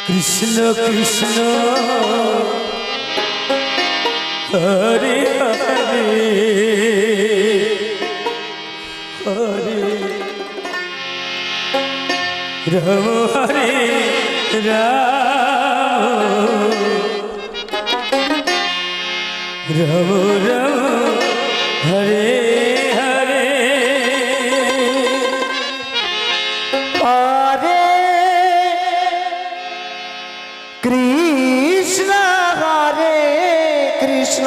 কৃষ্ণ কৃষ্ণ হরে হরে হরে রাম হরে রাম রাম রাম হরে হরে হরে কৃষ্ণ হরে কৃষ্ণ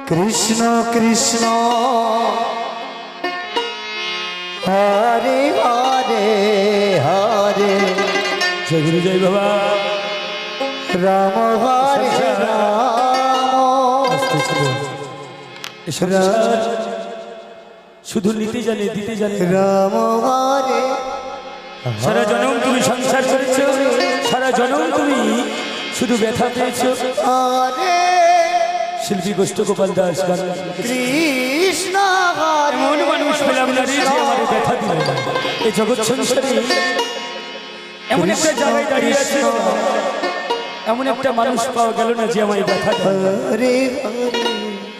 কৃষ্ণ কৃষ্ণ হরে হরে হরে জয় গুরু জয় বাবা রাম হরে রাম শুধু নিতে জানে দিতে জানে রাম হরে সারা জনম তুমি সংসার করেছো সারা জনম তুমি শুধু ব্যথা পেয়েছো হরে শিল্পী গোষ্ঠ গোপাল দাস গান কৃষ্ণ হরে এমন মানুষ পেলাম না রে যে আমার ব্যথা দিল না এই জগৎ সংসারে এমন একটা জায়গায় দাঁড়িয়ে আছে এমন একটা মানুষ পাওয়া গেল না যে আমায় ব্যথা দেয় হরে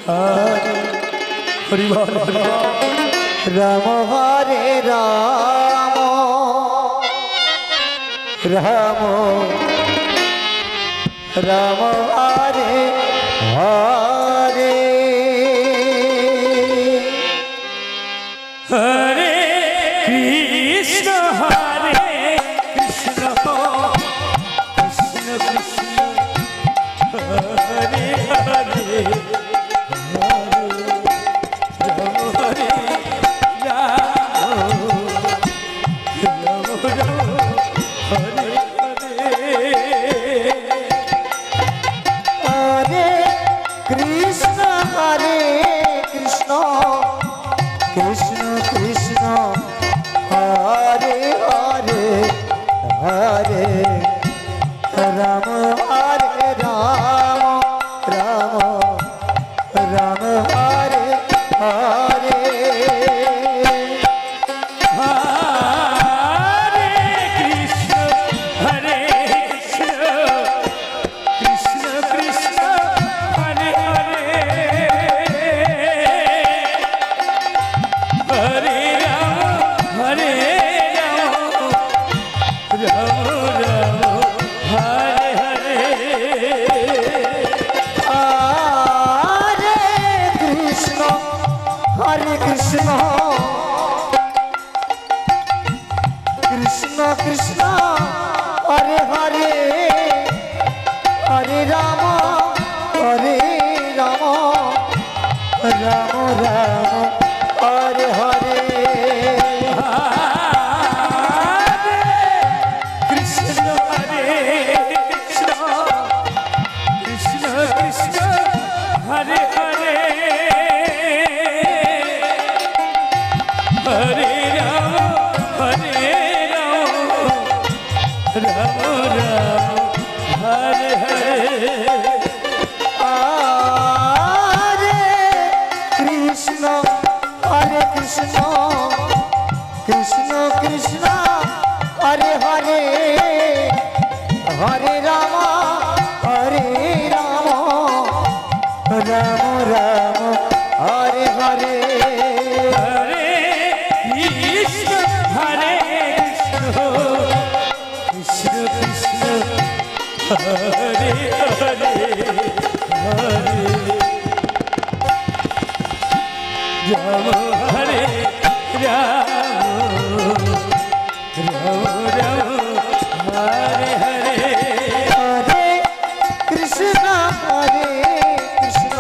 হরে হরি বল রাম হরে রাম রাম রাম হরে হরে হরে কৃষ্ণ হরে কৃষ্ণ কৃষ্ণ কৃষ্ণ হরে হরে হরে কৃষ্ণ হরে কৃষ্ণ কৃষ্ণ কৃষ্ণ হরে হরে হরে রাম হরে রাম রাম রাম হরে হরে হরে কৃষ্ণ হরে কৃষ্ণ কৃষ্ণ কৃষ্ণ হরে হরে হরে রাম রাম রাম হরে হরে হরে কৃষ্ণ হরে কৃষ্ণ কৃষ্ণ কৃষ্ণ হরে হরে হরে রাম রাম রাম হরে হরে কৃষ্ণ হরে কৃষ্ণ কৃষ্ণ কৃষ্ণ হরে হরে হরে রাম রাম রাম হরে হরে হরে কৃষ্ণ হরে কৃষ্ণ কৃষ্ণ কৃষ্ণ হরে হরে হরে রাম রাম রাম হরে হরে হরে কৃষ্ণ হরে কৃষ্ণ কৃষ্ণ কৃষ্ণ হরে হরে হরে রাম হরে রাম রাম রাম হরে হরে হরে কৃষ্ণ হরে কৃষ্ণ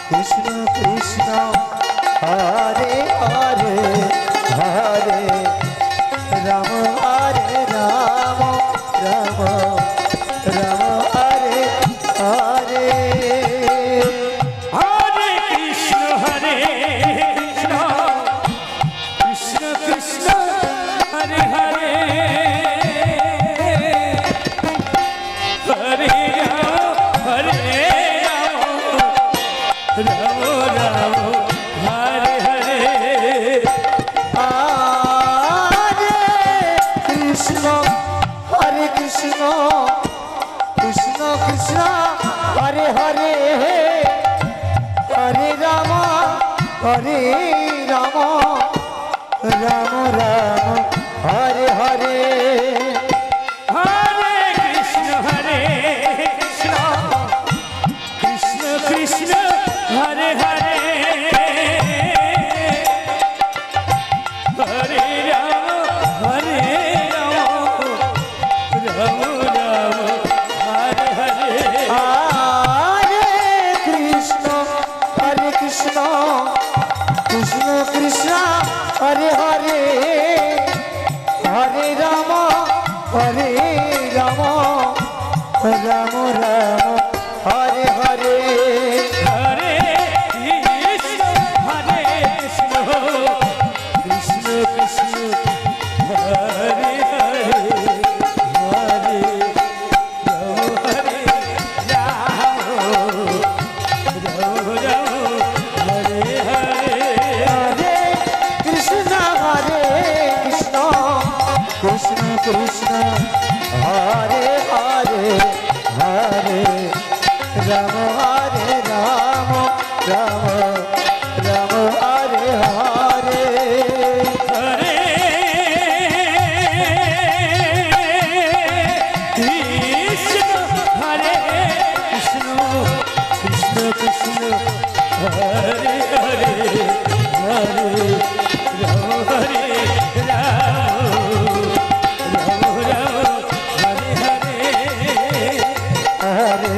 কৃষ্ণ কৃষ্ণ হরে হরে হরে রাম হরে রাম রাম রাম হরে হরে হরে কৃষ্ণ হরে কৃষ্ণ কৃষ্ণ কৃষ্ণ হরে হরে হরে রাম রাম হরে হরে হরে হরে রাম রাম রাম হরে হরে হরে কৃষ্ণ কৃষ্ণ কৃষ্ণ হরে হরে হরে রাম রাম রাম হরে হরে হরে কৃষ্ণ কৃষ্ণ কৃষ্ণ হরে হরে হরে রাম রাম রাম হরে হরে হরে কৃষ্ণ কৃষ্ণ কৃষ্ণ হরে হরে হরে রাম রাম হরে হরে হরে কৃষ্ণ কৃষ্ণ কৃষ্ণ হরে হরে হরে রাম রাম রাম রাম হরে হরে হরে কৃষ্ণ হরে কৃষ্ণ কৃষ্ণ কৃষ্ণ হরে হরে হরে রাম হরে রাম রাম রাম হরে হরে হরে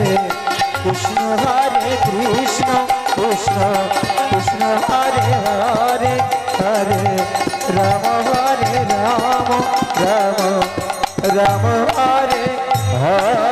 কৃষ্ণ কৃষ্ণ কৃষ্ণ হরে হরে হরে রাম রাম রাম হরে হরে